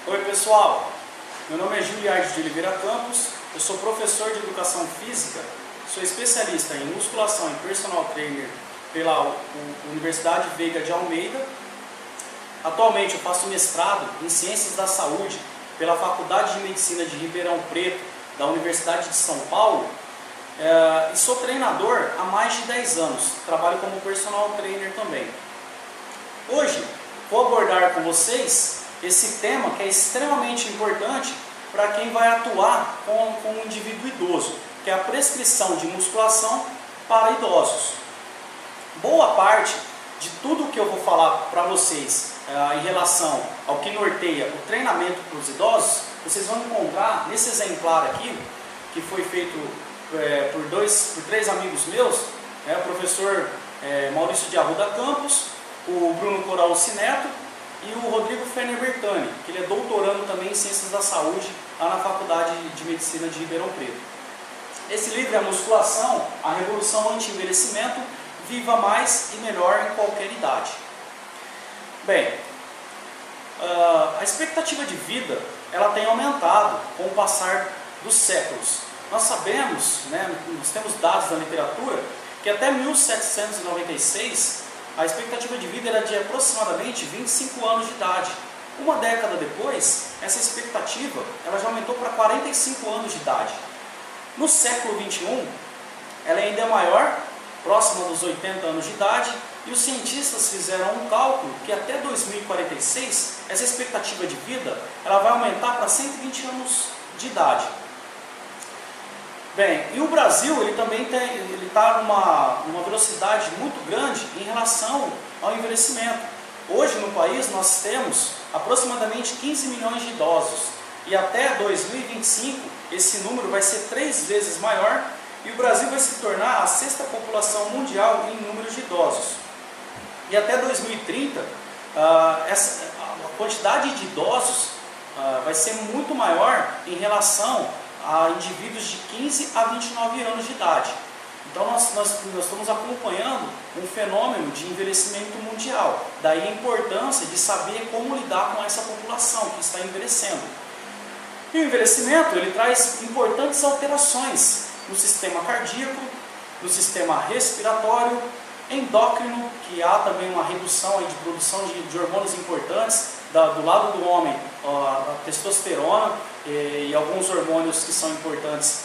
Oi pessoal, meu nome é Juliardo de Oliveira Campos, eu sou professor de Educação Física, sou especialista em musculação e personal trainer pela Universidade Veiga de Almeida. Atualmente eu faço mestrado em Ciências da Saúde pela Faculdade de Medicina de Ribeirão Preto, da Universidade de São Paulo, e sou treinador há mais de 10 anos, trabalho como personal trainer também. Hoje vou abordar com vocês esse tema que é extremamente importante para quem vai atuar com um indivíduo idoso, que é a prescrição de musculação para idosos. Boa parte de tudo que eu vou falar para vocês em relação ao que norteia o treinamento para os idosos, vocês vão encontrar nesse exemplar aqui, que foi feito por três amigos meus, o professor Maurício de Arruda Campos, o Bruno Coralci Neto e o Rodrigo Ferner Bertani, que ele é doutorando também em Ciências da Saúde lá na Faculdade de Medicina de Ribeirão Preto. Esse livro é a Musculação, a Revolução Anti-Envelhecimento, Viva Mais e Melhor em Qualquer Idade. Bem, a expectativa de vida ela tem aumentado com o passar dos séculos. Nós sabemos, nós temos dados da literatura, que até 1796 a expectativa de vida era de aproximadamente 25 anos de idade. Uma década depois, essa expectativa ela já aumentou para 45 anos de idade. No século XXI, ela ainda é maior, próxima dos 80 anos de idade, e os cientistas fizeram um cálculo que até 2046, essa expectativa de vida ela vai aumentar para 120 anos de idade. Bem, e o Brasil ele também está numa velocidade muito grande em relação ao envelhecimento. Hoje no país nós temos aproximadamente 15 milhões de idosos e até 2025 esse número vai ser 3 vezes maior e o Brasil vai se tornar a 6ª população mundial em número de idosos. E até 2030 a quantidade de idosos vai ser muito maior em relação a indivíduos de 15 a 29 anos de idade. Então nós estamos acompanhando um fenômeno de envelhecimento mundial. Daí a importância de saber como lidar com essa população que está envelhecendo. E o envelhecimento ele traz importantes alterações no sistema cardíaco, no sistema respiratório, endócrino, que há também uma redução de produção de hormônios importantes, do lado do homem, a testosterona e alguns hormônios que são importantes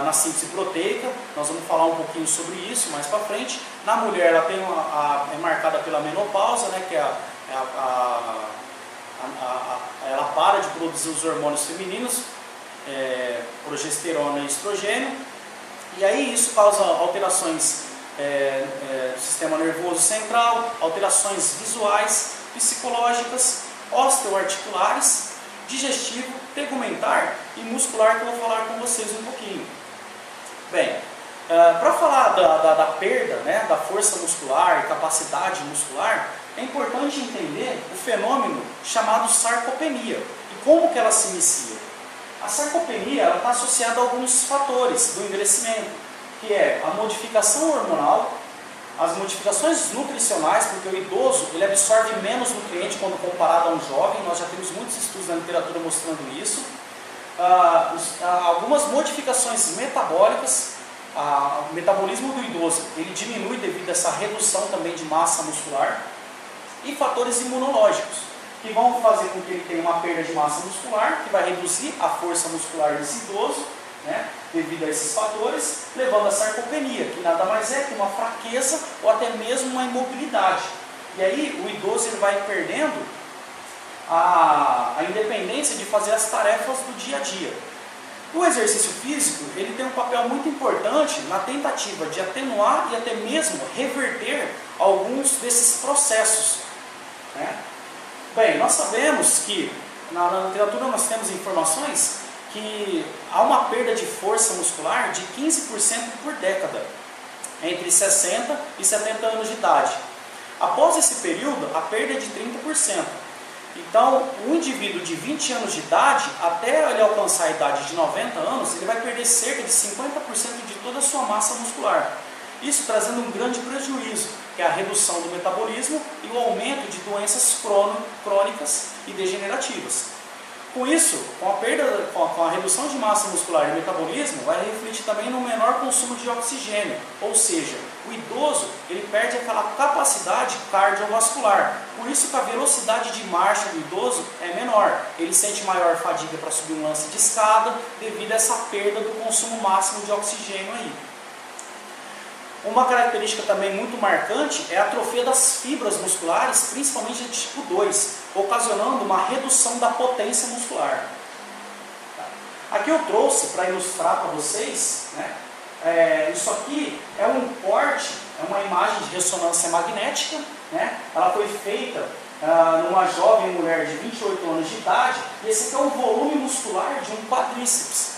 na síntese proteica. Nós vamos falar um pouquinho sobre isso mais para frente. Na mulher ela é marcada pela menopausa, que ela para de produzir os hormônios femininos, progesterona e estrogênio, e aí isso causa alterações do sistema nervoso central, alterações visuais, psicológicas, osteoarticulares, digestivo, tegumentar e muscular, que eu vou falar com vocês um pouquinho. Bem, para falar da perda, da força muscular e capacidade muscular, é importante entender o fenômeno chamado sarcopenia e como que ela se inicia. A sarcopenia está associada a alguns fatores do envelhecimento, que é a modificação hormonal, as modificações nutricionais, porque o idoso ele absorve menos nutriente quando comparado a um jovem. Nós já temos muitos estudos na literatura mostrando isso. Algumas modificações metabólicas, o metabolismo do idoso ele diminui devido a essa redução também de massa muscular, e fatores imunológicos, que vão fazer com que ele tenha uma perda de massa muscular, que vai reduzir a força muscular desse idoso, devido a esses fatores, levando a sarcopenia, que nada mais é que uma fraqueza ou até mesmo uma imobilidade. E aí o idoso ele vai perdendo a independência de fazer as tarefas do dia a dia. O exercício físico ele tem um papel muito importante na tentativa de atenuar e até mesmo reverter alguns desses processos. Bem, nós sabemos que na literatura nós temos informações que há uma perda de força muscular de 15% por década, entre 60 e 70 anos de idade. Após esse período, a perda é de 30%. Então, um indivíduo de 20 anos de idade, até ele alcançar a idade de 90 anos, ele vai perder cerca de 50% de toda a sua massa muscular. Isso trazendo um grande prejuízo, que é a redução do metabolismo e o aumento de doenças crônicas e degenerativas. Com isso, com a redução de massa muscular e metabolismo, vai refletir também no menor consumo de oxigênio, ou seja, o idoso ele perde aquela capacidade cardiovascular. Por isso que a velocidade de marcha do idoso é menor. Ele sente maior fadiga para subir um lance de escada devido a essa perda do consumo máximo de oxigênio aí. Uma característica também muito marcante é a atrofia das fibras musculares, principalmente de tipo 2, ocasionando uma redução da potência muscular. Aqui eu trouxe para ilustrar para vocês, né, isso aqui é um corte, é uma imagem de ressonância magnética, né, ela foi feita numa jovem mulher de 28 anos de idade, e esse aqui é o volume muscular de um quadríceps,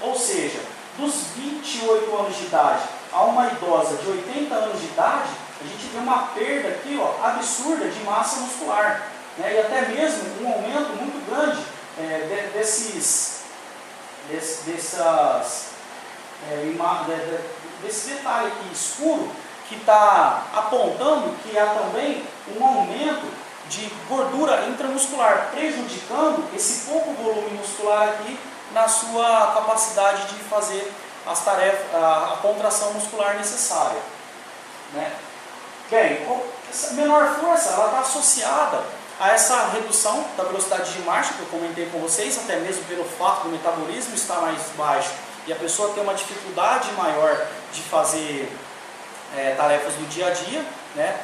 ou seja, dos 28 anos de idade a uma idosa de 80 anos de idade, a gente vê uma perda aqui, ó, absurda de massa muscular, né, e até mesmo um aumento muito grande desse detalhe aqui escuro, que está apontando que há também um aumento de gordura intramuscular, prejudicando esse pouco volume muscular aqui na sua capacidade de fazer as tarefas, a contração muscular necessária, né? Bem, essa menor força ela está associada a essa redução da velocidade de marcha que eu comentei com vocês, até mesmo pelo fato do metabolismo estar mais baixo e a pessoa ter uma dificuldade maior de fazer tarefas do dia a dia, né?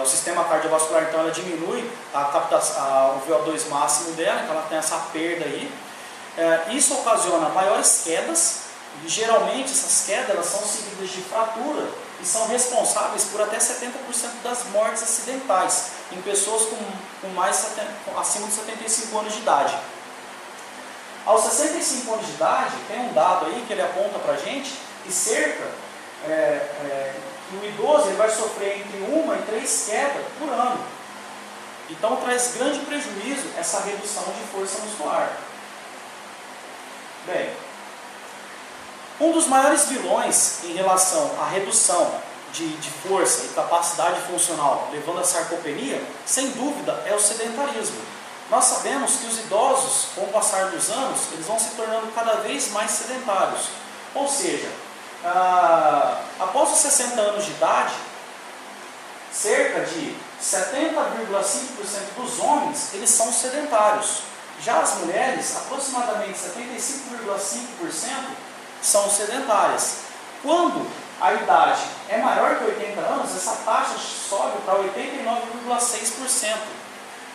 O sistema cardiovascular então ela diminui a captação, o VO2 máximo dela, então ela tem essa perda aí. Isso ocasiona maiores quedas. E geralmente essas quedas elas são seguidas de fratura e são responsáveis por até 70% das mortes acidentais em pessoas acima de 75 anos de idade. Aos 65 anos de idade, tem um dado aí que ele aponta para a gente que que o idoso ele vai sofrer entre 1 e 3 quedas por ano. Então traz grande prejuízo essa redução de força muscular. Bem, um dos maiores vilões em relação à redução de força e capacidade funcional, levando à sarcopenia, sem dúvida, é o sedentarismo. Nós sabemos que os idosos, com o passar dos anos, eles vão se tornando cada vez mais sedentários. Ou seja, após os 60 anos de idade, cerca de 70,5% dos homens eles são sedentários. Já as mulheres, aproximadamente 75,5% são sedentárias. Quando a idade é maior que 80 anos, essa taxa sobe para 89,6%.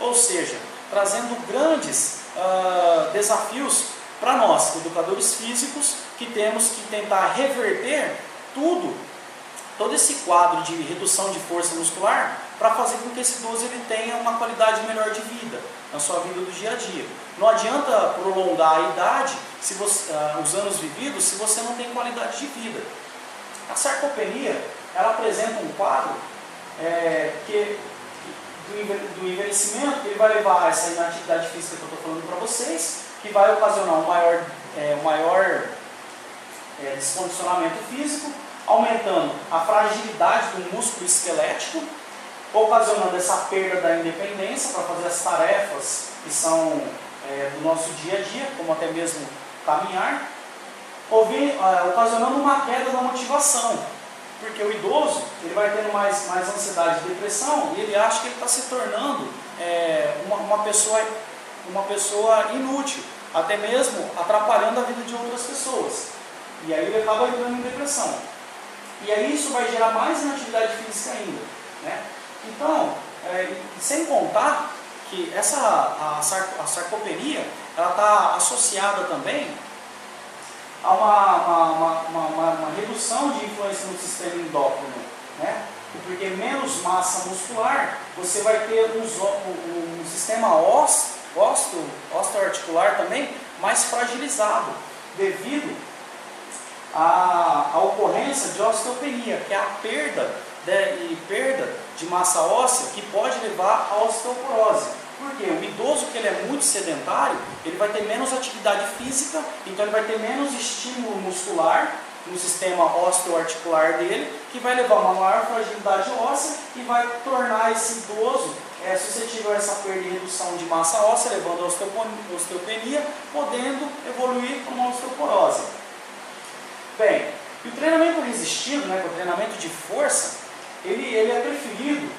Ou seja, trazendo grandes desafios para nós, educadores físicos, que temos que tentar reverter todo esse quadro de redução de força muscular para fazer com que esse idoso ele tenha uma qualidade melhor de vida na sua vida do dia a dia. Não adianta prolongar a idade, os anos vividos, se você não tem qualidade de vida. A sarcopenia ela apresenta um quadro do envelhecimento que ele vai levar a essa inatividade física que eu estou falando para vocês, que vai ocasionar um maior descondicionamento físico, aumentando a fragilidade do músculo esquelético, ocasionando essa perda da independência para fazer as tarefas que são do nosso dia a dia, como até mesmo caminhar, ocasionando uma queda da motivação, porque o idoso ele vai tendo mais ansiedade e depressão e ele acha que ele está se tornando uma pessoa inútil, até mesmo atrapalhando a vida de outras pessoas, e aí ele acaba entrando em depressão. E aí isso vai gerar mais inatividade física ainda, né? Então, sem contar que a sarcopenia ela está associada também a uma redução de influência no sistema endócrino, né? Porque menos massa muscular, você vai ter um sistema osteoarticular também mais fragilizado, devido à ocorrência de osteopenia, que é a perda de massa óssea que pode levar à osteoporose. Porque o idoso que ele é muito sedentário, ele vai ter menos atividade física, então ele vai ter menos estímulo muscular no sistema osteoarticular dele, que vai levar a uma maior fragilidade óssea e vai tornar esse idoso suscetível a essa perda e redução de massa óssea, levando a osteopenia, podendo evoluir para uma osteoporose. Bem, e o treinamento resistido, né, que é o treinamento de força, ele é preferido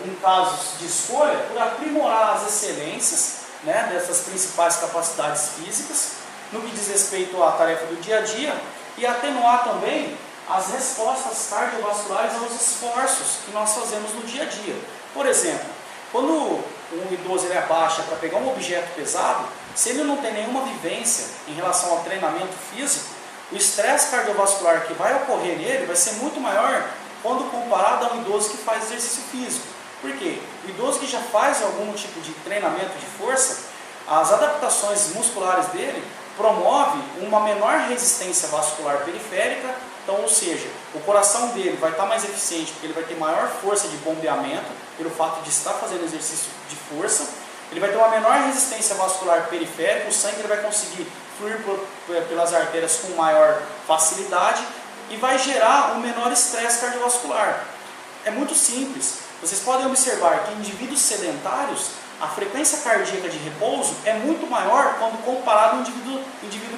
em casos de escolha por aprimorar as excelências, né, dessas principais capacidades físicas, no que diz respeito à tarefa do dia a dia, e atenuar também as respostas cardiovasculares aos esforços que nós fazemos no dia a dia. Por exemplo, quando um idoso ele abaixa para pegar um objeto pesado, se ele não tem nenhuma vivência em relação ao treinamento físico, o estresse cardiovascular que vai ocorrer nele vai ser muito maior quando comparado a um idoso que faz exercício físico. Por quê? O idoso que já faz algum tipo de treinamento de força, as adaptações musculares dele promove uma menor resistência vascular periférica, então, ou seja, o coração dele vai estar mais eficiente porque ele vai ter maior força de bombeamento pelo fato de estar fazendo exercício de força, ele vai ter uma menor resistência vascular periférica, o sangue ele vai conseguir fluir pelas artérias com maior facilidade e vai gerar um menor estresse cardiovascular. É muito simples. Vocês podem observar que em indivíduos sedentários, a frequência cardíaca de repouso é muito maior quando comparado ao indivíduo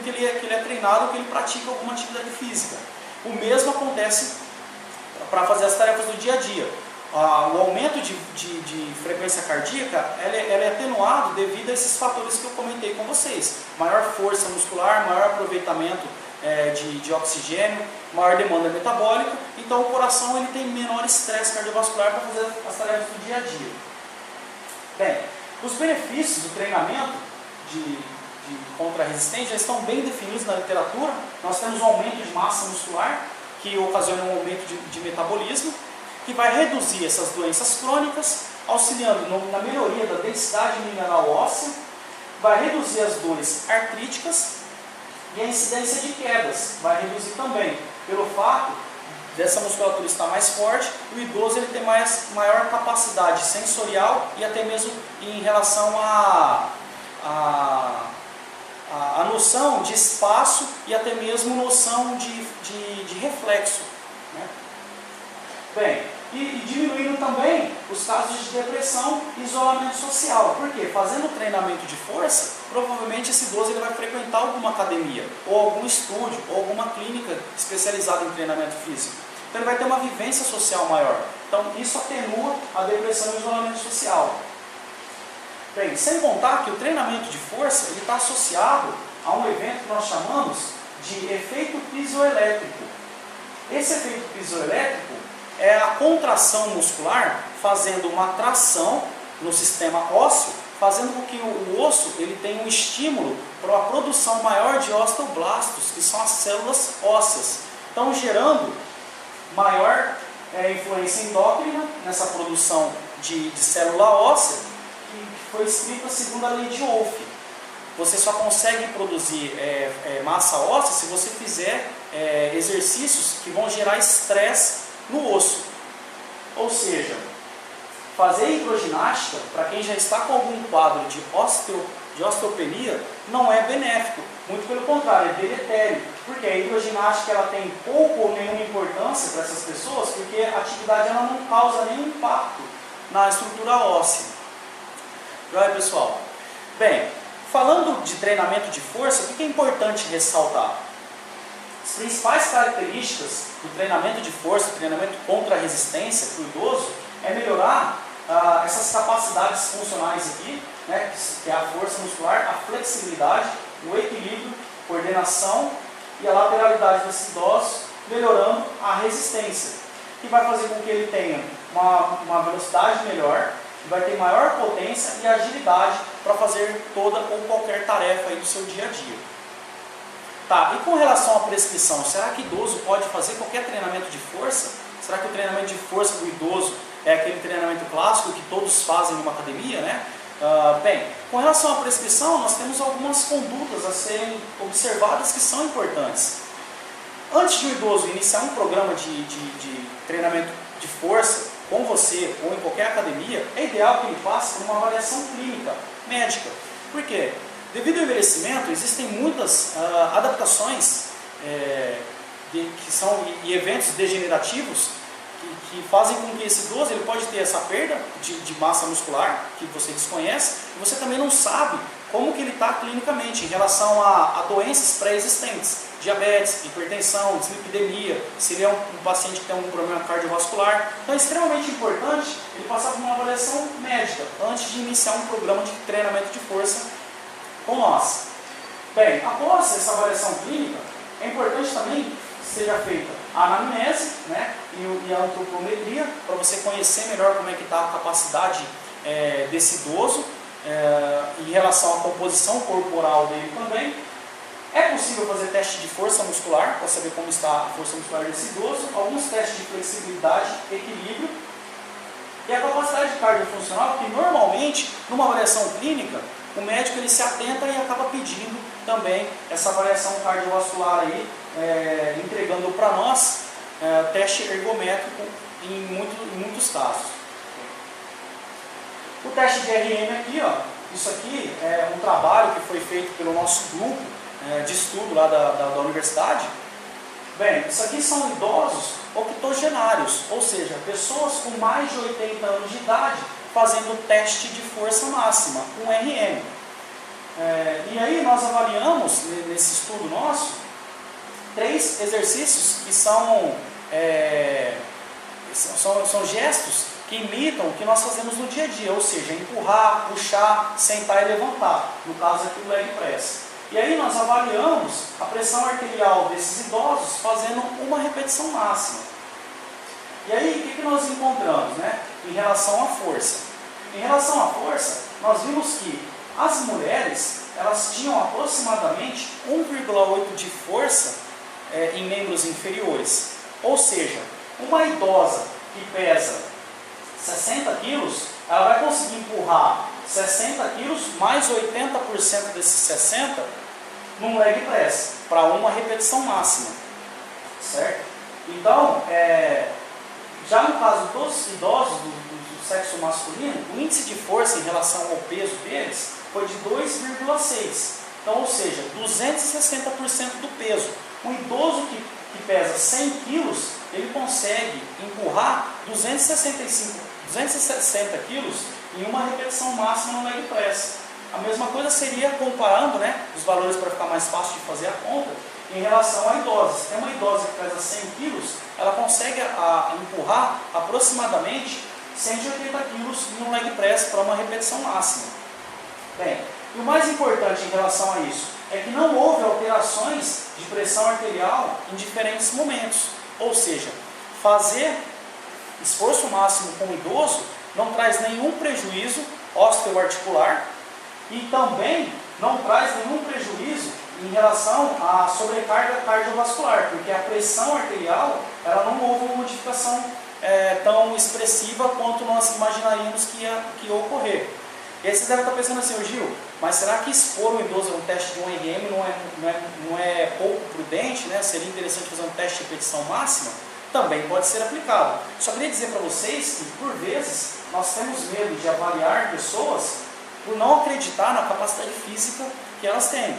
que ele é treinado, que ele pratica alguma atividade física. O mesmo acontece para fazer as tarefas do dia a dia. O aumento de frequência cardíaca ela é atenuado devido a esses fatores que eu comentei com vocês. Maior força muscular, maior aproveitamento de oxigênio, maior demanda metabólica, então o coração ele tem menor estresse cardiovascular para fazer as tarefas do dia a dia. Bem, os benefícios do treinamento de contra-resistência já estão bem definidos na literatura. Nós temos um aumento de massa muscular, que ocasiona um aumento de metabolismo, que vai reduzir essas doenças crônicas, auxiliando na melhoria da densidade mineral óssea, vai reduzir as dores artríticas e a incidência de quedas, vai reduzir também, pelo fato dessa musculatura estar mais forte, o idoso ele tem maior capacidade sensorial e até mesmo em relação à noção de espaço e até mesmo noção de reflexo, né? Bem, e diminuindo também os casos de depressão e isolamento social. Por quê? Fazendo treinamento de força, provavelmente esse idoso ele vai frequentar alguma academia, ou algum estúdio, ou alguma clínica especializada em treinamento físico. Então ele vai ter uma vivência social maior. Então isso atenua a depressão e o isolamento social. Bem, sem contar que o treinamento de força está associado a um evento que nós chamamos de efeito piezoelétrico. Esse efeito piezoelétrico é a contração muscular fazendo uma tração no sistema ósseo, fazendo com que o osso ele tenha um estímulo para a produção maior de osteoblastos, que são as células ósseas. Então, gerando maior influência endócrina nessa produção de célula óssea, que foi escrita segundo a lei de Wolff. Você só consegue produzir massa óssea se você fizer exercícios que vão gerar estresse no osso. Ou seja, fazer hidroginástica, para quem já está com algum quadro de osteopenia, não é benéfico. Muito pelo contrário, é deletério. Porque a hidroginástica ela tem pouco ou nenhuma importância para essas pessoas, porque a atividade ela não causa nenhum impacto na estrutura óssea. Joia, pessoal? Bem, falando de treinamento de força, o que é importante ressaltar? As principais características do treinamento de força, treinamento contra a resistência para o idoso, é melhorar essas capacidades funcionais aqui, né, que é a força muscular, a flexibilidade, o equilíbrio, coordenação e a lateralidade desses idosos, melhorando a resistência, que vai fazer com que ele tenha uma velocidade melhor, vai ter maior potência e agilidade para fazer toda ou qualquer tarefa aí do seu dia a dia. Tá, e com relação à prescrição, será que idoso pode fazer qualquer treinamento de força? Será que o treinamento de força do idoso é aquele treinamento clássico que todos fazem numa academia, né? Bem, com relação à prescrição, nós temos algumas condutas a serem observadas que são importantes. Antes de o idoso iniciar um programa de treinamento de força com você ou em qualquer academia, é ideal que ele passe por uma avaliação clínica, médica. Por quê? Devido ao envelhecimento, existem muitas adaptações e eventos degenerativos que fazem com que esse idoso ele pode ter essa perda de massa muscular, que você desconhece, e você também não sabe como que ele está clinicamente em relação a doenças pré-existentes, diabetes, hipertensão, dislipidemia, se ele é um paciente que tem algum problema cardiovascular. Então é extremamente importante ele passar por uma avaliação médica antes de iniciar um programa de treinamento de força com nós. Bem, após essa avaliação clínica, é importante também que seja feita a anamnese, né, e a antropometria, para você conhecer melhor como é que está a capacidade desse idoso, em relação à composição corporal dele também. É possível fazer teste de força muscular, para saber como está a força muscular desse idoso, alguns testes de flexibilidade, equilíbrio, e a capacidade cardiofuncional, que normalmente, numa avaliação clínica, o médico ele se atenta e acaba pedindo também essa avaliação cardiovascular aí, entregando para nós teste ergométrico em muitos casos. O teste de RM aqui, ó, isso aqui é um trabalho que foi feito pelo nosso grupo de estudo lá da universidade. Bem, isso aqui são idosos octogenários, ou seja, pessoas com mais de 80 anos de idade fazendo teste de força máxima, um RM. E aí nós avaliamos, nesse estudo nosso, 3 exercícios que são gestos que imitam o que nós fazemos no dia a dia, ou seja, empurrar, puxar, sentar e levantar, no caso aqui o leg press. E aí nós avaliamos a pressão arterial desses idosos fazendo uma repetição máxima. E aí o que nós encontramos, né, em relação à força? Em relação à força, nós vimos que as mulheres elas tinham aproximadamente 1,8 de força em membros inferiores. Ou seja, uma idosa que pesa 60 quilos, ela vai conseguir empurrar 60 quilos mais 80% desses 60 num leg press, para uma repetição máxima. Certo? Então, já no caso dos idosos do sexo masculino, o índice de força em relação ao peso deles foi de 2,6. Então, ou seja, 260% do peso. Um idoso que pesa 100 quilos, ele consegue empurrar 260 quilos em uma repetição máxima no leg press. A mesma coisa seria comparando, né, os valores para ficar mais fácil de fazer a conta, em relação a idosas. Tem uma idosa que pesa 100 quilos, ela consegue empurrar aproximadamente 180 quilos no leg press para uma repetição máxima. Bem, e o mais importante em relação a isso é que não houve alterações de pressão arterial em diferentes momentos. Ou seja, fazer esforço máximo com o idoso não traz nenhum prejuízo osteoarticular e também não traz nenhum prejuízo em relação à sobrecarga cardiovascular, porque a pressão arterial ela não houve uma modificação tão expressiva quanto nós imaginaríamos que ia ocorrer. E aí você deve estar pensando assim, Gil, mas será que expor um idoso a um teste de um RM não é pouco prudente, né? Seria interessante fazer um teste de repetição máxima? Também pode ser aplicado. Só queria dizer para vocês que, por vezes, nós temos medo de avaliar pessoas por não acreditar na capacidade física que elas têm.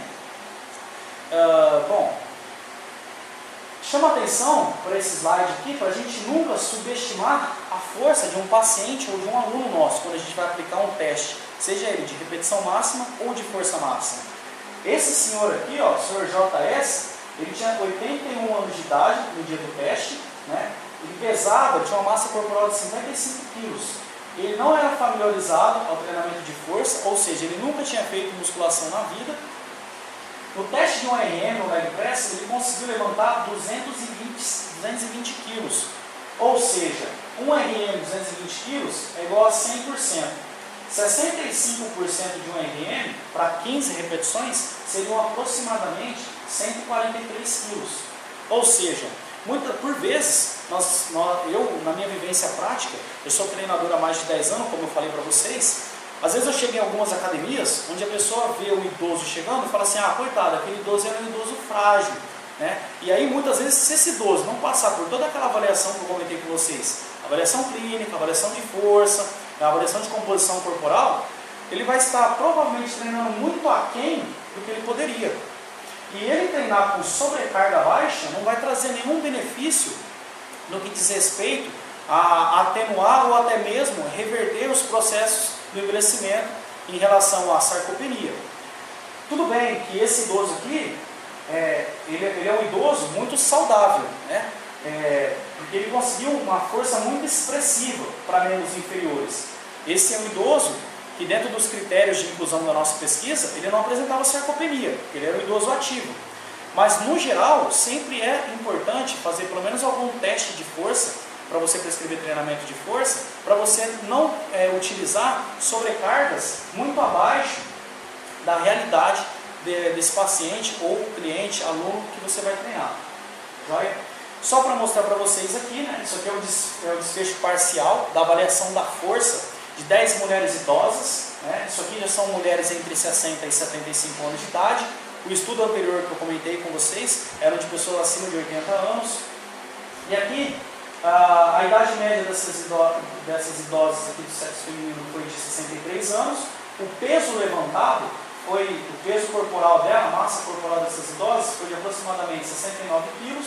Bom, chama atenção para esse slide aqui, para a gente nunca subestimar a força de um paciente ou de um aluno nosso, quando a gente vai aplicar um teste, seja ele de repetição máxima ou de força máxima. Esse senhor aqui, ó, o senhor JS, ele tinha 81 anos de idade no dia do teste, né? Ele pesava, tinha uma massa corporal de 55 quilos. Ele não era familiarizado ao treinamento de força, ou seja, ele nunca tinha feito musculação na vida. No teste de um RM, no leg press, ele conseguiu levantar 220 quilos. Ou seja, um RM 220 quilos é igual a 100%. 65% de um RM, para 15 repetições, seriam aproximadamente 143 quilos. Ou seja, por vezes, eu, na minha vivência prática, eu sou treinador há mais de 10 anos, como eu falei para vocês. Às vezes eu chego em algumas academias, onde a pessoa vê o idoso chegando e fala assim, coitado, aquele idoso era um idoso frágil, né? E aí muitas vezes, se esse idoso não passar por toda aquela avaliação que eu comentei com vocês, avaliação clínica, avaliação de força, avaliação de composição corporal, ele vai estar provavelmente treinando muito aquém do que ele poderia. E ele treinar com sobrecarga baixa não vai trazer nenhum benefício no que diz respeito a atenuar ou até mesmo reverter os processos do envelhecimento em relação à sarcopenia. Tudo bem que esse idoso aqui, ele é um idoso muito saudável, né? Porque ele conseguiu uma força muito expressiva para membros inferiores. Esse é um idoso que, dentro dos critérios de inclusão da nossa pesquisa, ele não apresentava sarcopenia, porque ele era um idoso ativo. Mas, no geral, sempre é importante fazer pelo menos algum teste de força, para você prescrever treinamento de força, para você não utilizar sobrecargas muito abaixo da realidade desse paciente ou cliente, aluno que você vai treinar. Joia? Só para mostrar para vocês aqui, né, isso aqui é o desfecho parcial da avaliação da força de 10 mulheres idosas, né? Isso aqui já são mulheres entre 60 e 75 anos de idade. O estudo anterior que eu comentei com vocês era de pessoas acima de 80 anos. E aqui, a idade média dessas idosas aqui do sexo feminino foi de 63 anos. O peso levantado o peso corporal dela, a massa corporal dessas idosas, foi de aproximadamente 69 quilos.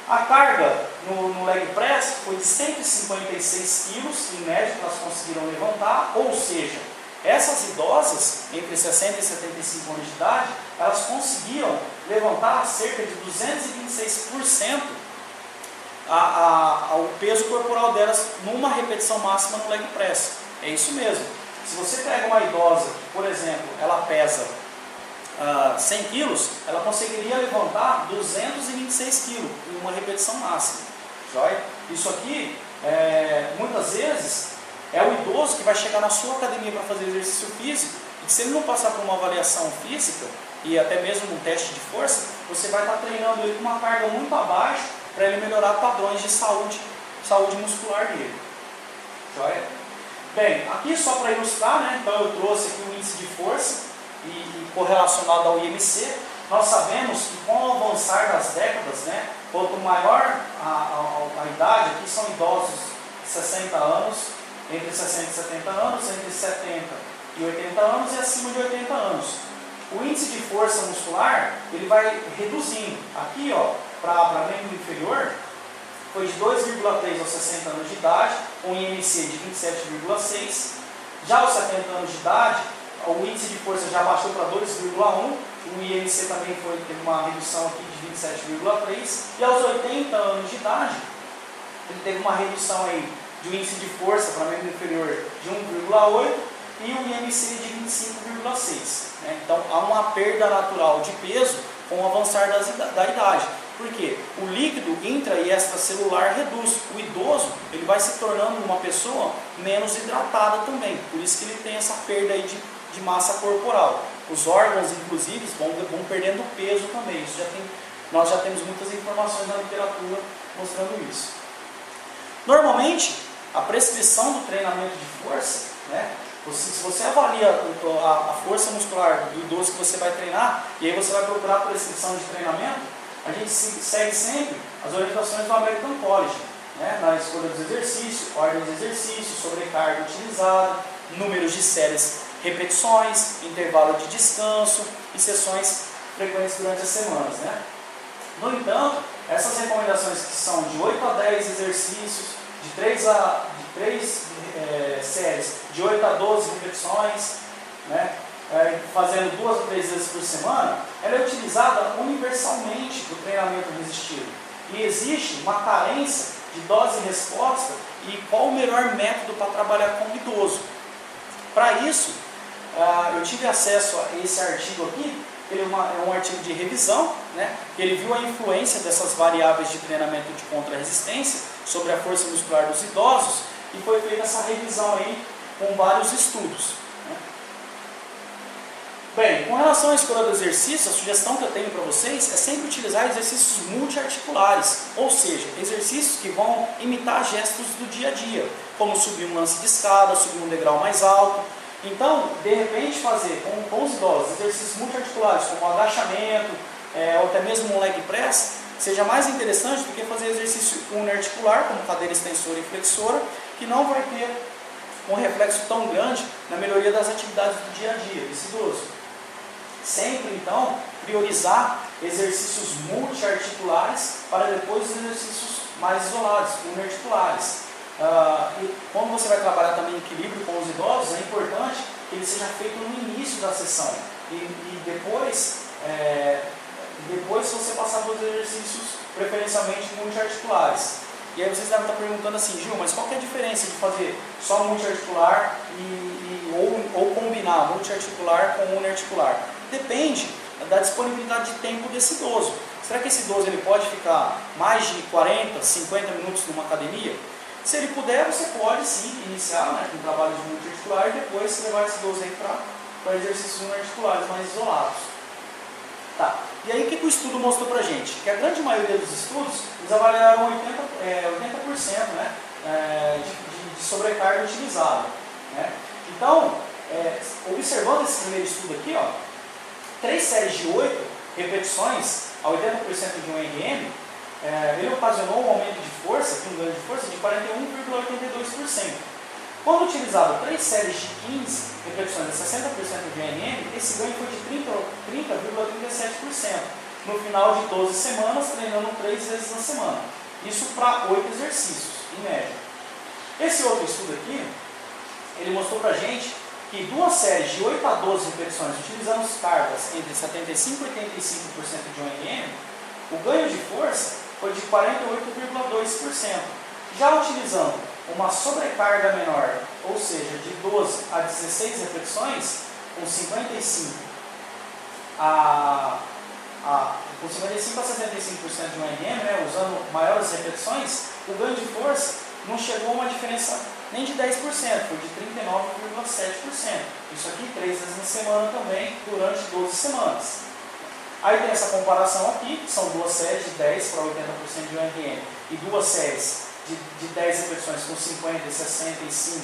A carga no leg press foi de 156 quilos, em média, que elas conseguiram levantar, ou seja, essas idosas, entre 60 e 75 anos de idade, elas conseguiam levantar cerca de 226% o peso corporal delas numa repetição máxima no leg press. É isso mesmo. Se você pega uma idosa que, por exemplo, ela pesa 100 quilos, ela conseguiria levantar 226 quilos em uma repetição máxima. Joia? Isso aqui, muitas vezes, é o idoso que vai chegar na sua academia para fazer exercício físico, e se ele não passar por uma avaliação física e até mesmo um teste de força, você vai estar treinando ele com uma carga muito abaixo para ele melhorar padrões de saúde muscular dele. Joia? Bem, aqui só para ilustrar, né, então eu trouxe aqui o índice de força e correlacionado ao IMC. Nós sabemos que com o avançar das décadas, né, quanto maior a idade, aqui são idosos de 60 anos, entre 60 e 70 anos, entre 70 e 80 anos e acima de 80 anos. O índice de força muscular, ele vai reduzindo. Aqui, para membro inferior, foi de 2,3 aos 60 anos de idade, com IMC de 27,6. Já aos 70 anos de idade, o índice de força já baixou para 2,1. O IMC também teve uma redução aqui de 27,3. E aos 80 anos de idade, ele teve uma redução aí de um índice de força para membro inferior de 1,8 e o IMC de 25,6. Né? Então, há uma perda natural de peso com o avançar da idade. Por quê? O líquido intra e extracelular reduz. O idoso, ele vai se tornando uma pessoa menos hidratada também. Por isso que ele tem essa perda aí de massa corporal. Os órgãos, inclusive, vão perdendo peso também. Nós já temos muitas informações na literatura mostrando isso. Normalmente, a prescrição do treinamento de força, né? Se você avalia a força muscular do idoso que você vai treinar, e aí você vai procurar a prescrição de treinamento, a gente segue sempre as orientações do American College, né? Na escolha dos exercícios, ordem de exercícios, sobrecarga utilizada, números de séries, repetições, intervalo de descanso e sessões frequentes durante as semanas, né? No entanto, essas recomendações que são de 8 a 10 exercícios, de 3 séries, de 8 a 12 repetições, né? Fazendo 2 ou 3 vezes por semana, ela é utilizada universalmente no treinamento resistido. E existe uma carência de dose e resposta e qual o melhor método para trabalhar com o idoso. Para isso, eu tive acesso a esse artigo aqui. Ele é um artigo de revisão, né? Ele viu a influência dessas variáveis de treinamento de contra-resistência sobre a força muscular dos idosos e foi feita essa revisão aí com vários estudos, né? Bem, com relação à escolha do exercício, a sugestão que eu tenho para vocês é sempre utilizar exercícios multiarticulares, ou seja, exercícios que vão imitar gestos do dia a dia, como subir um lance de escada, subir um degrau mais alto. Então, de repente, fazer com os idosos exercícios multiarticulares, como agachamento, ou até mesmo um leg press, seja mais interessante do que fazer exercício uniarticular, como cadeira extensora e flexora, que não vai ter um reflexo tão grande na melhoria das atividades do dia a dia desse idoso. Sempre, então, priorizar exercícios multiarticulares para depois os exercícios mais isolados, uniarticulares. E quando você vai trabalhar também em equilíbrio com os idosos, é importante que ele seja feito no início da sessão e depois você passar para os exercícios preferencialmente multiarticulares. E aí vocês devem estar perguntando assim, Gil, mas qual que é a diferença de fazer só multiarticular ou combinar multiarticular com uniarticular? Depende da disponibilidade de tempo desse idoso. Será que esse idoso ele pode ficar mais de 40, 50 minutos numa academia? Se ele puder, você pode sim iniciar, né, com trabalho de multiarticular e depois levar esse idoso aí para exercícios uniarticulares mais isolados. Tá. E aí o que o estudo mostrou pra gente? Que a grande maioria dos estudos, eles avaliaram 80% né, de sobrecarga utilizada. Né? Então, observando esse primeiro estudo aqui, ó, 3 séries de 8 repetições a 80% de um RM, ele ocasionou um aumento de força, um ganho de força de 41,82%. Quando utilizado 3 séries de 15 repetições a 60% de RM, esse ganho foi de 30,37%, no final de 12 semanas, treinando 3 vezes na semana. Isso para 8 exercícios, em média. Esse outro estudo aqui, ele mostrou para a gente que 2 séries de 8 a 12 repetições, utilizando cargas entre 75% e 85% de um RM, o ganho de força foi de 48,2%. Já utilizando uma sobrecarga menor, ou seja, de 12 a 16 repetições, com 55 a 65% de um RM, né, usando maiores repetições, o ganho de força não chegou a uma diferença nem de 10%, foi de 39,7%. Isso aqui 3 vezes na semana também, durante 12 semanas. Aí tem essa comparação aqui, que são 2 séries de 10 para 80% de um RM e 2 séries de 10 repetições com 50, 65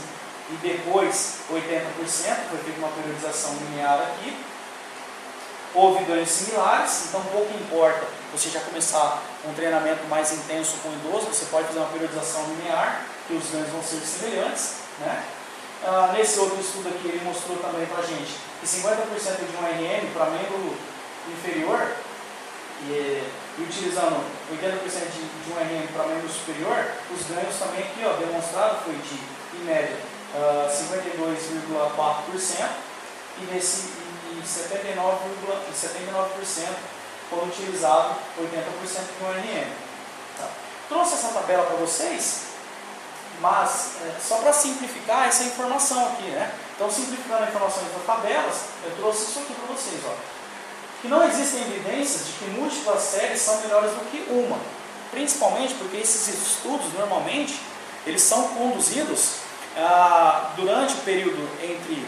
e depois 80%, foi feita uma periodização linear aqui. Houve ganhos similares, então pouco importa você já começar um treinamento mais intenso com o idoso, você pode fazer uma periodização linear, que os ganhos vão ser semelhantes. Né? Nesse outro estudo aqui, ele mostrou também para a gente que 50% de um RM para membro inferior e utilizando 80% de um RM para membro superior, os ganhos também aqui, ó, demonstrado foi de, em média, 52,4% e 79% quando utilizado 80% de um RM. Tá. Trouxe essa tabela para vocês, mas só para simplificar essa informação aqui, né? Então, simplificando a informação das tabelas, eu trouxe isso aqui para vocês, ó. Que não existem evidências de que múltiplas séries são melhores do que uma, principalmente porque esses estudos, normalmente, eles são conduzidos durante o período entre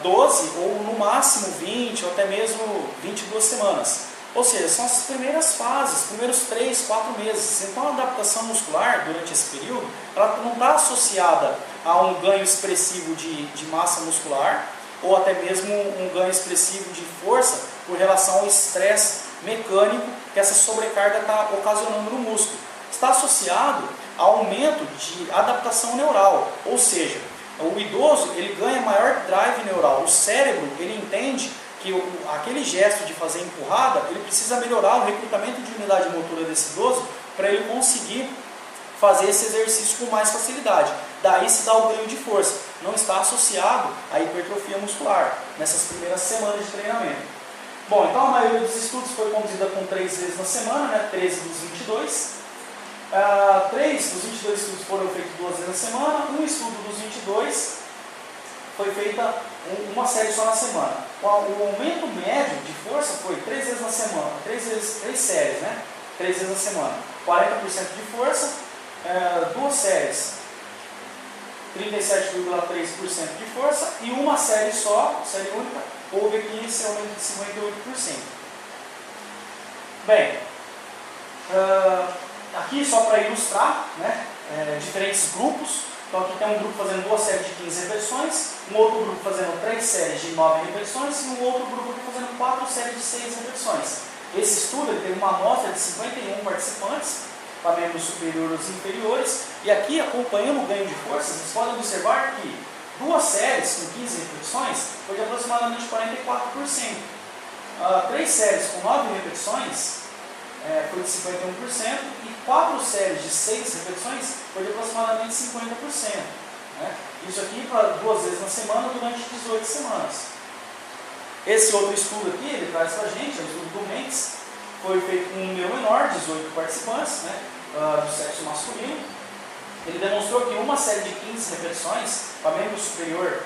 12 ou no máximo 20 ou até mesmo 22 semanas. Ou seja, são as primeiras fases, primeiros 3, 4 meses. Então a adaptação muscular durante esse período, ela não está associada a um ganho expressivo de massa muscular ou até mesmo um ganho expressivo de força por relação ao estresse mecânico que essa sobrecarga está ocasionando no músculo. Está associado ao aumento de adaptação neural, ou seja, o idoso ele ganha maior drive neural. O cérebro ele entende que aquele gesto de fazer empurrada ele precisa melhorar o recrutamento de unidade motora desse idoso para ele conseguir fazer esse exercício com mais facilidade. Daí se dá o ganho de força. Não está associado à hipertrofia muscular nessas primeiras semanas de treinamento. Bom, então a maioria dos estudos foi conduzida com 3 vezes na semana, né? 13 dos 22. 3 dos 22 estudos foram feitos 2 vezes na semana. Um estudo dos 22 foi feita uma série só na semana. O aumento médio de força foi 3 vezes na semana, 3 séries, né? 3 vezes na semana. 40% de força, 2 séries, 37,3% de força e uma série só, série única, houve aqui esse aumento de 58%. Bem, aqui só para ilustrar, né, diferentes grupos. Então aqui tem um grupo fazendo 2 séries de 15 repetições, um outro grupo fazendo 3 séries de 9 repetições e um outro grupo fazendo 4 séries de 6 repetições. Esse estudo ele teve uma amostra de 51 participantes, para membros superiores e inferiores, e aqui acompanhando o ganho de força, vocês podem observar que 2 séries com 15 repetições foi de aproximadamente 44%, 3 séries com 9 repetições foi de 51% e 4 séries de 6 repetições foi de aproximadamente 50%. Né? Isso aqui para 2 vezes na semana durante 18 semanas. Esse outro estudo aqui, ele traz para a gente, é o estudo do Mendes, foi feito com um número menor, 18 participantes, né, do sexo masculino. Ele demonstrou que uma série de 15 repetições para membro superior,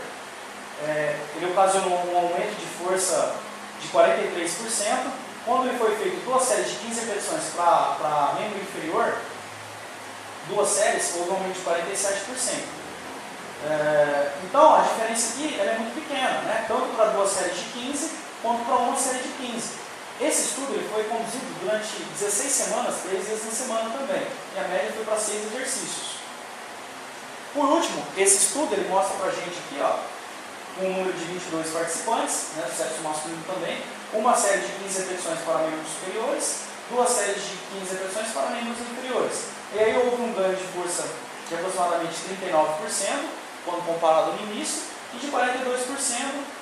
ele ocasionou um aumento de força de 43%. Quando ele foi feito 2 séries de 15 repetições para membro inferior, 2 séries, houve um aumento de 47%. Então, a diferença aqui ela é muito pequena, né? Tanto para 2 séries de 15, quanto para uma série de 15. Esse estudo ele foi conduzido durante 16 semanas, 3 vezes na semana também, e a média foi para 6 exercícios. Por último, esse estudo ele mostra para a gente aqui, ó, um número de 22 participantes, né, do sexo masculino também, uma série de 15 repetições para membros superiores, 2 séries de 15 repetições para membros inferiores. E aí houve um ganho de força de aproximadamente 39%, quando comparado no início, e de 42%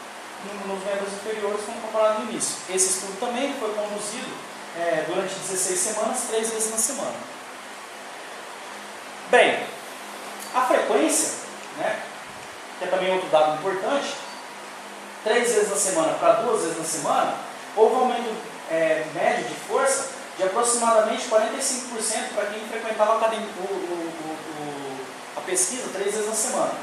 nos membros inferiores, quando comparado no início. Esse estudo também foi conduzido durante 16 semanas, 3 vezes na semana. Bem, a frequência, né, que é também outro dado importante, 3 vezes na semana para 2 vezes na semana, houve um aumento médio de força de aproximadamente 45% para quem frequentava a pesquisa 3 vezes na semana.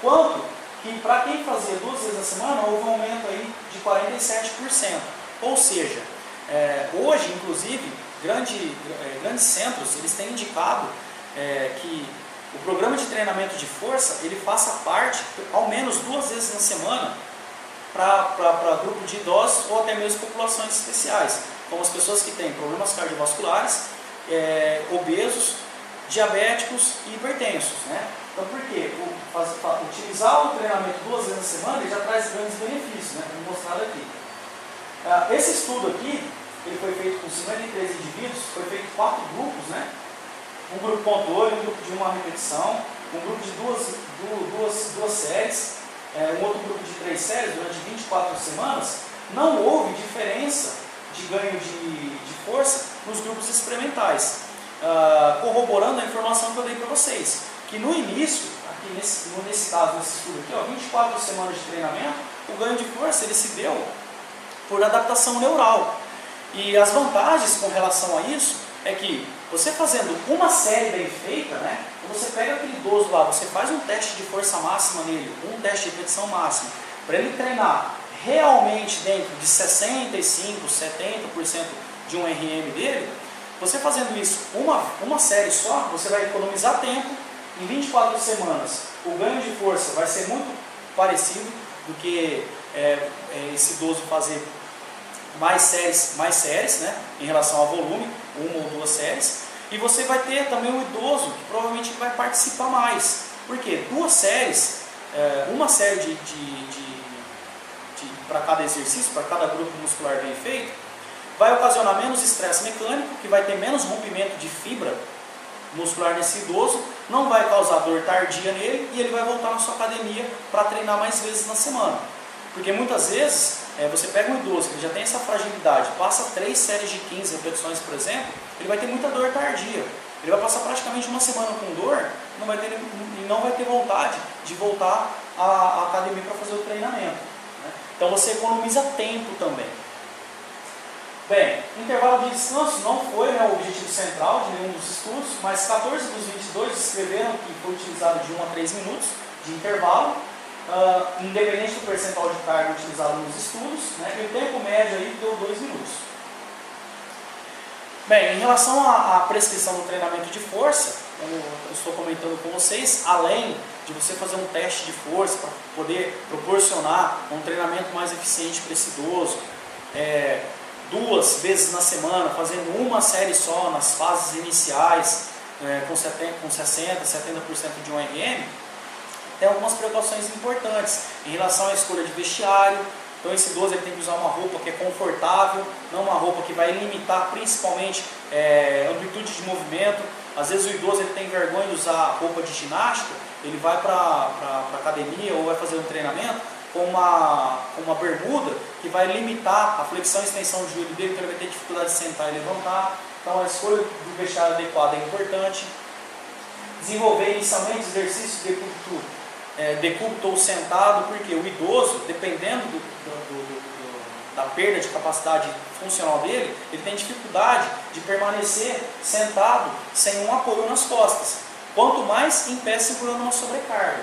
Quanto que para quem fazia 2 vezes na semana, houve um aumento aí de 47%. Ou seja, hoje, inclusive, grandes centros eles têm indicado que o programa de treinamento de força ele faça parte ao menos 2 vezes na semana para grupo de idosos ou até mesmo populações especiais, como as pessoas que têm problemas cardiovasculares, obesos, diabéticos e hipertensos. Né? Então, por quê? Utilizar o treinamento 2 vezes na semana ele já traz grandes benefícios, né? Como mostrado aqui. Esse estudo aqui, ele foi feito com 53 indivíduos, foi feito em 4 grupos, né? Um grupo pontuou, um grupo de 1 repetição, um grupo de duas séries, um outro grupo de 3 séries durante 24 semanas. Não houve diferença de ganho de força nos grupos experimentais, corroborando a informação que eu dei para vocês, que no início, aqui nesse caso, nesse estudo aqui, ó, 24 semanas de treinamento, o ganho de força ele se deu por adaptação neural. E as vantagens com relação a isso é que você fazendo uma série bem feita, né, você pega aquele idoso lá, você faz um teste de força máxima nele, um teste de repetição máxima, para ele treinar realmente dentro de 65%, 70% de um RM dele, você fazendo isso uma série só, você vai economizar tempo. Em 24 semanas, o ganho de força vai ser muito parecido do que esse idoso fazer mais séries, né, em relação ao volume, 1 ou 2 séries. E você vai ter também o idoso que provavelmente vai participar mais. Por quê? 2 séries, uma série para cada exercício, para cada grupo muscular bem feito, vai ocasionar menos estresse mecânico, que vai ter menos rompimento de fibra muscular nesse idoso, não vai causar dor tardia nele e ele vai voltar na sua academia para treinar mais vezes na semana. Porque muitas vezes você pega um idoso que já tem essa fragilidade, passa 3 séries de 15 repetições, por exemplo, ele vai ter muita dor tardia. Ele vai passar praticamente uma semana com dor e não vai ter vontade de voltar à academia para fazer o treinamento. Né? Então você economiza tempo também. Bem, intervalo de descanso não foi o objetivo central de nenhum dos estudos, mas 14 dos 22 descreveram que foi utilizado de 1 a 3 minutos de intervalo, independente do percentual de carga utilizado nos estudos, né, e o tempo médio aí deu 2 minutos. Bem, em relação à prescrição do treinamento de força, como eu estou comentando com vocês, além de você fazer um teste de força para poder proporcionar um treinamento mais eficiente para esse idoso, 2 vezes na semana, fazendo uma série só nas fases iniciais, com 60%, 70% de um RM, tem algumas precauções importantes em relação à escolha de vestiário. Então esse idoso ele tem que usar uma roupa que é confortável, não uma roupa que vai limitar principalmente amplitude de movimento. Às vezes o idoso ele tem vergonha de usar roupa de ginástica, ele vai para a academia ou vai fazer um treinamento com uma bermuda que vai limitar a flexão e extensão do joelho dele, então ele vai ter dificuldade de sentar e levantar. Então a escolha do vestiário adequado é importante. Desenvolver inicialmente exercícios de decúbito ou sentado, porque o idoso, dependendo da perda de capacidade funcional dele, ele tem dificuldade de permanecer sentado sem um apoio nas costas, quanto mais em pé segurando uma sobrecarga.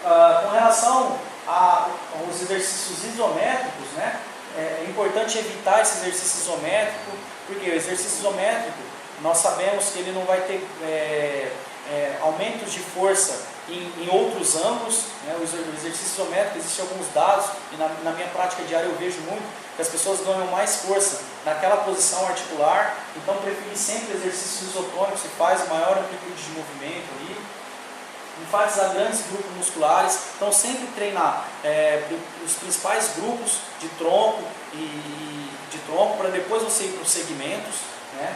Com relação aos exercícios isométricos, né, é importante evitar esse exercício isométrico, porque o exercício isométrico, nós sabemos que ele não vai ter aumentos de força em outros ângulos, né? O exercício isométrico, existem alguns dados, e na minha prática diária eu vejo muito, que as pessoas ganham mais força naquela posição articular, então prefiro sempre exercícios isotônicos, que faz maior amplitude de movimento ali, enfatizar grandes grupos musculares, então sempre treinar os principais grupos de tronco para depois você ir para os segmentos, né?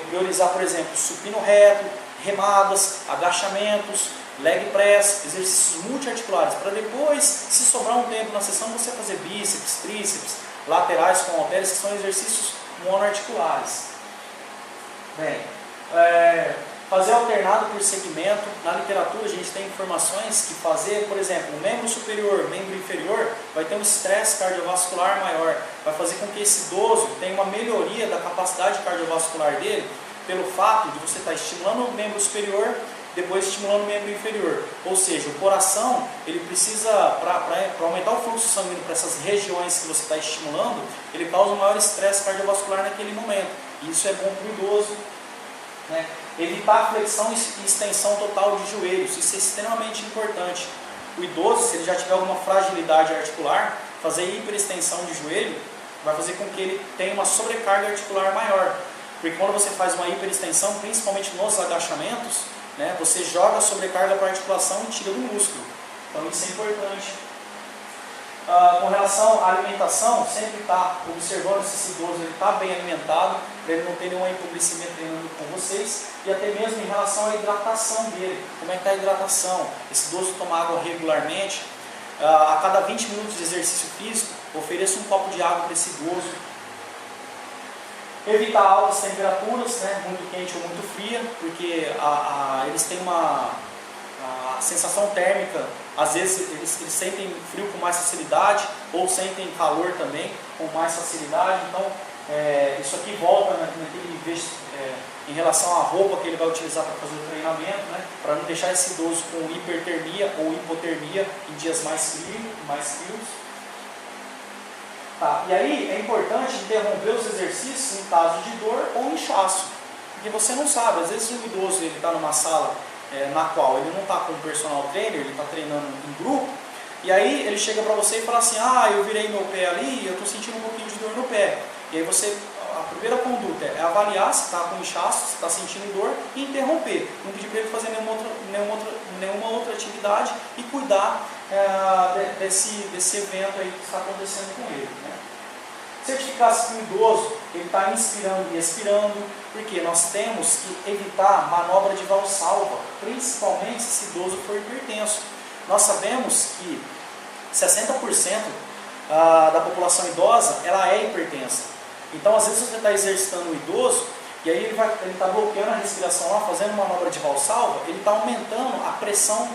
Priorizar, por exemplo, supino reto, remadas, agachamentos, leg press, exercícios multiarticulares, para depois, se sobrar um tempo na sessão, você fazer bíceps, tríceps, laterais com halteres, que são exercícios monoarticulares. Bem, fazer alternado por segmento. Na literatura a gente tem informações que fazer, por exemplo, membro superior, membro inferior, vai ter um estresse cardiovascular maior, vai fazer com que esse idoso tenha uma melhoria da capacidade cardiovascular dele, pelo fato de você estar estimulando o membro superior, depois estimulando o membro inferior. Ou seja, o coração, ele precisa, para aumentar o fluxo sanguíneo para essas regiões que você está estimulando, ele causa um maior estresse cardiovascular naquele momento. E isso é bom para o idoso, né? Evitar a flexão e extensão total de joelhos, isso é extremamente importante. O idoso, se ele já tiver alguma fragilidade articular, fazer hiperextensão de joelho vai fazer com que ele tenha uma sobrecarga articular maior. Porque quando você faz uma hiperextensão, principalmente nos agachamentos, né, você joga a sobrecarga para a articulação e tira do músculo. Então isso é importante. Com relação à alimentação, sempre está observando se esse idoso está bem alimentado, para ele não ter nenuma hipoglicemia treinando com vocês, e até mesmo em relação à hidratação dele. Como é que está a hidratação? Esse idoso toma água regularmente. A cada 20 minutos de exercício físico, ofereça um copo de água para esse idoso. Evitar altas temperaturas, né, muito quente ou muito fria, porque eles têm uma sensação térmica, às vezes eles sentem frio com mais facilidade, ou sentem calor também com mais facilidade. Então isso aqui volta em relação à roupa que ele vai utilizar para fazer o treinamento, né, para não deixar esse idoso com hipertermia ou hipotermia em dias mais frios. Tá. E aí é importante interromper os exercícios em caso de dor ou inchaço, porque você não sabe, às vezes um idoso está numa sala na qual ele não está com um personal trainer, ele está treinando em grupo, e aí ele chega para você e fala assim, eu virei meu pé ali e eu estou sentindo um pouquinho de dor no pé. E aí a primeira conduta é avaliar se está com inchaço, se está sentindo dor, e interromper. Não pedir para ele fazer nenhuma outra atividade e cuidar desse evento aí que está acontecendo com ele, né? Certificar-se que o idoso está inspirando e expirando, porque nós temos que evitar manobra de valsalva, principalmente se esse idoso for hipertenso. Nós sabemos que 60% da população idosa ela é hipertensa. Então, às vezes você está exercitando o idoso e aí ele está bloqueando a respiração lá, fazendo manobra de valsalva, ele está aumentando a pressão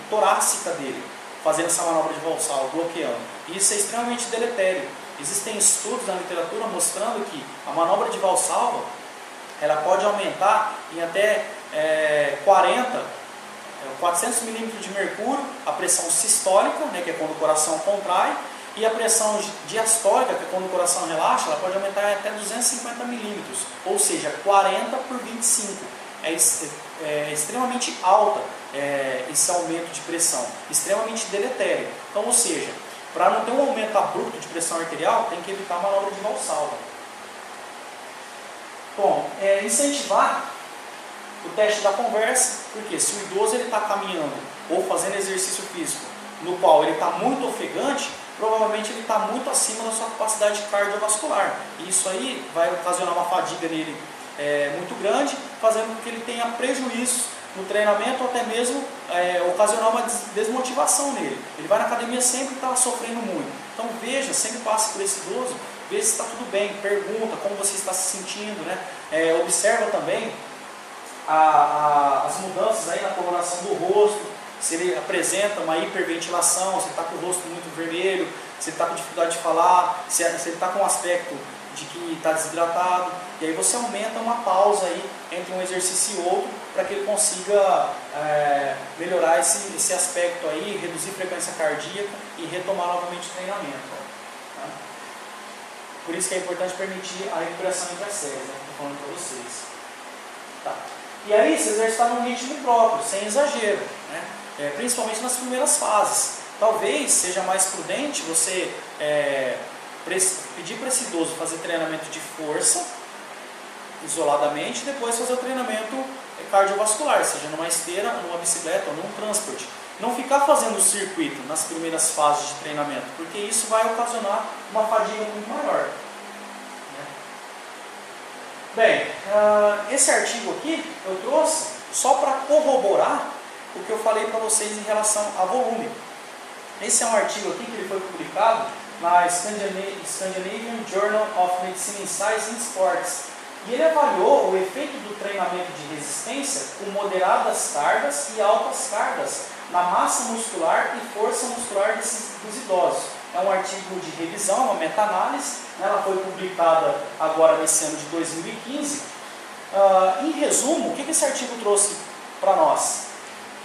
torácica dele, fazendo essa manobra de valsalva, bloqueando. E isso é extremamente deletério. Existem estudos na literatura mostrando que a manobra de valsalva ela pode aumentar em até 400 milímetros de mercúrio a pressão sistólica, né, que é quando o coração contrai, e a pressão diastólica, que é quando o coração relaxa, ela pode aumentar até 250 milímetros, ou seja, 40 por 25. É extremamente alta esse aumento de pressão, extremamente deletério. Então, ou seja, para não ter um aumento abrupto de pressão arterial, tem que evitar a manobra de valsalva. Bom, incentivar o teste da conversa, porque se o idoso está caminhando ou fazendo exercício físico no qual ele está muito ofegante, provavelmente ele está muito acima da sua capacidade cardiovascular. E isso aí vai ocasionar uma fadiga nele muito grande, fazendo com que ele tenha prejuízos no treinamento ou até mesmo ocasionar uma desmotivação nele. Ele vai na academia sempre e está sofrendo muito. Então veja, sempre passe por esse idoso, veja se está tudo bem, pergunta como você está se sentindo, né? Observa também as mudanças aí na coloração do rosto, se ele apresenta uma hiperventilação, se ele está com o rosto muito vermelho, se ele está com dificuldade de falar, se ele está com um aspecto de que está desidratado, e aí você aumenta uma pausa aí entre um exercício e outro para que ele consiga melhorar esse aspecto aí, reduzir a frequência cardíaca e retomar novamente o treinamento. Tá? Por isso que é importante permitir a recuperação entre as séries, né? Estou falando para vocês. Tá. E aí se exercitar num ritmo próprio, sem exagero, né? Principalmente nas primeiras fases. Talvez seja mais prudente você pedir para esse idoso fazer treinamento de força isoladamente e depois fazer o treinamento cardiovascular, seja numa esteira, numa bicicleta ou num transporte. Não ficar fazendo o circuito nas primeiras fases de treinamento, porque isso vai ocasionar uma fadiga muito maior. Bem, esse artigo aqui eu trouxe só para corroborar o que eu falei para vocês em relação a volume. Esse é um artigo aqui que ele foi publicado na Scandinavian Journal of Medicine in Science and Sports. E ele avaliou o efeito do treinamento de resistência com moderadas cargas e altas cargas na massa muscular e força muscular dos idosos. É um artigo de revisão, uma meta-análise, né? Ela foi publicada agora nesse ano de 2015. Em resumo, o que esse artigo trouxe para nós?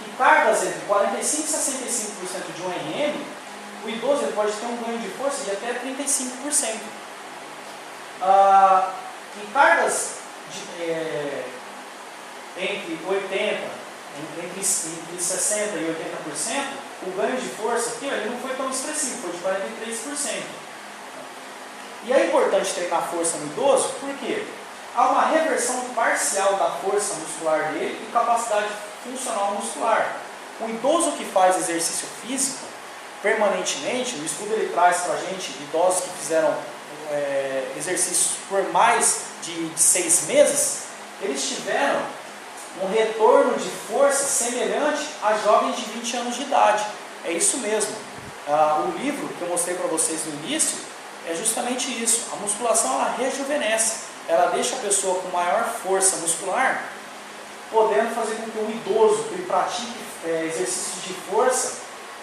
Que cargas entre 45% e 65% de um RM, o idoso ele pode ter um ganho de força de até 35%. Em cargas entre 80%, entre 60% e 80%, o ganho de força aqui ele não foi tão expressivo, foi de 43%. E é importante treinar força no idoso porque há uma reversão parcial da força muscular dele e capacidade funcional muscular. O idoso que faz exercício físico permanentemente, o estudo ele traz para a gente idosos que fizeram exercícios por mais de 6 meses, eles tiveram um retorno de força semelhante a jovens de 20 anos de idade. É isso mesmo. O livro que eu mostrei para vocês no início é justamente isso. A musculação ela rejuvenesce, ela deixa a pessoa com maior força muscular, podendo fazer com que um idoso que ele pratique exercícios de força,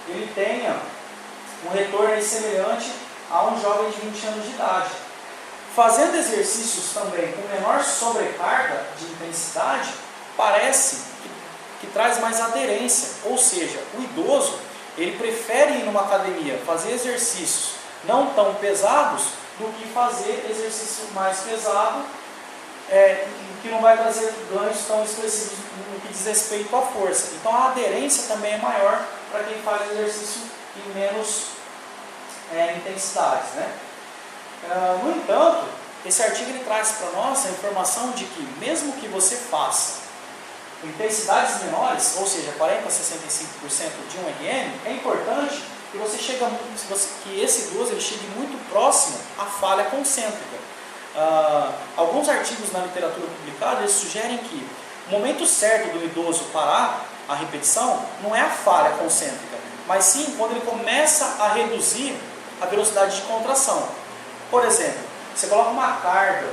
ele tenha um retorno semelhante a um jovem de 20 anos de idade. Fazendo exercícios também com menor sobrecarga de intensidade, parece que traz mais aderência, ou seja, o idoso ele prefere ir numa academia fazer exercícios não tão pesados do que fazer exercício mais pesado, que não vai trazer ganhos tão expressivos no que diz respeito à força. Então a aderência também é maior para quem faz exercício em menos intensidades, né? No entanto, esse artigo ele traz para nós a informação de que mesmo que você faça intensidades menores, ou seja, 40% a 65% de um RM, é importante que que esse idoso ele chegue muito próximo à falha concêntrica. Alguns artigos na literatura publicada eles sugerem que o momento certo do idoso parar a repetição não é a falha concêntrica, mas sim quando ele começa a reduzir a velocidade de contração. Por exemplo, você coloca uma carga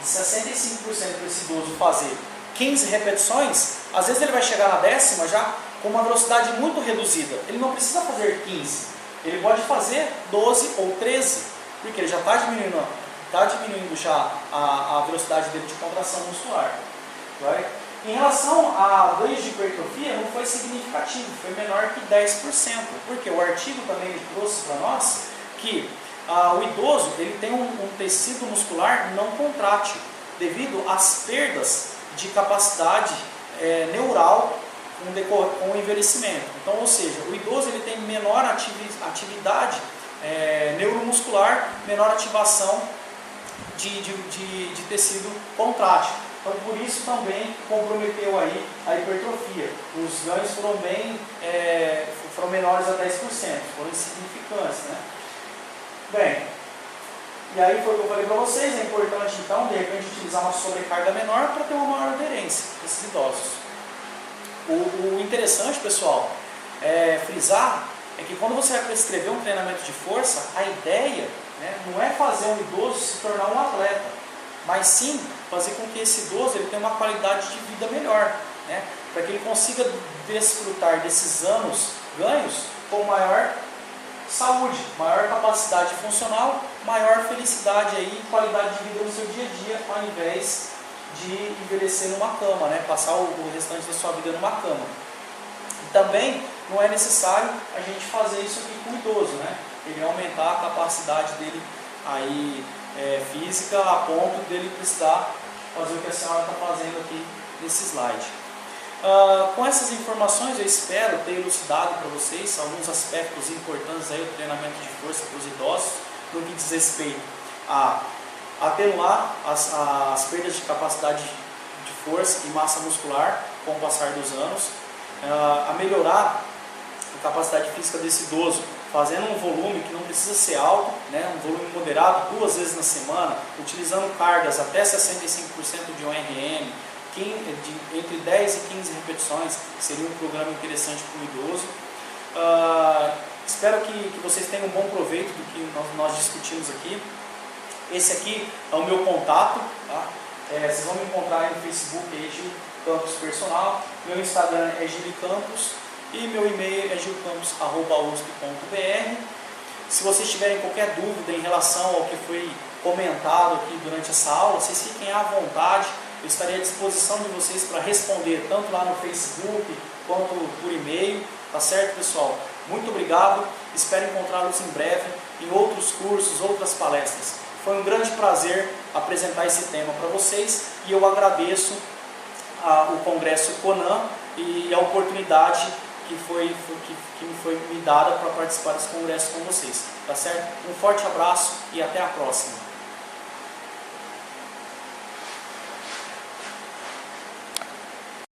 de 65% para esse idoso fazer 15 repetições, às vezes ele vai chegar na 10ª já com uma velocidade muito reduzida. Ele não precisa fazer 15, ele pode fazer 12 ou 13, porque ele já está diminuindo já a velocidade dele de contração muscular. Right? Em relação a ganhos de hipertrofia, não foi significativo, foi menor que 10%, porque o artigo também trouxe para nós que o idoso ele tem um tecido muscular não contrátil, devido às perdas de capacidade neural com o envelhecimento. Então, ou seja, o idoso ele tem menor atividade neuromuscular, menor ativação de tecido contrátil. Então, por isso também comprometeu aí a hipertrofia. Os ganhos foram menores a 10%, foram insignificantes, né? Bem, e aí foi o que eu falei para vocês, é importante então, de repente, utilizar uma sobrecarga menor para ter uma maior aderência desses idosos. O interessante, pessoal, é frisar é que quando você vai prescrever um treinamento de força, a ideia, né, não é fazer um idoso se tornar um atleta, mas sim fazer com que esse idoso ele tenha uma qualidade de vida melhor, né, para que ele consiga desfrutar desses anos ganhos com maior saúde, maior capacidade funcional, maior felicidade aí, e qualidade de vida no seu dia a dia, ao invés de envelhecer numa cama, né, passar o restante da sua vida numa cama. E também não é necessário a gente fazer isso aqui com o idoso, né? Ele aumentar a capacidade dele aí, física, a ponto dele precisar fazer o que a senhora está fazendo aqui nesse slide. Com essas informações eu espero ter elucidado para vocês alguns aspectos importantes aí do treinamento de força para os idosos, no que diz respeito a atenuar as perdas de capacidade de força e massa muscular com o passar dos anos, a melhorar a capacidade física desse idoso, fazendo um volume que não precisa ser alto, né, um volume moderado 2 vezes na semana, utilizando cargas até 65% de ORM, entre 10 e 15 repetições, seria um programa interessante para o idoso. Espero que vocês tenham um bom proveito do que nós discutimos aqui. Esse aqui é o meu contato, tá? Vocês vão me encontrar aí no Facebook, Gil Campos Personal, meu Instagram é Gilicampos e meu e-mail é gilcampos@usp.br. Se vocês tiverem qualquer dúvida em relação ao que foi comentado aqui durante essa aula, vocês fiquem à vontade, eu estarei à disposição de vocês para responder tanto lá no Facebook quanto por e-mail, tá certo, pessoal? Muito obrigado, espero encontrá-los em breve em outros cursos, outras palestras. Foi um grande prazer apresentar esse tema para vocês e eu agradeço o Congresso CONAN e a oportunidade que me foi me dada para participar desse congresso com vocês, tá certo? Um forte abraço e até a próxima!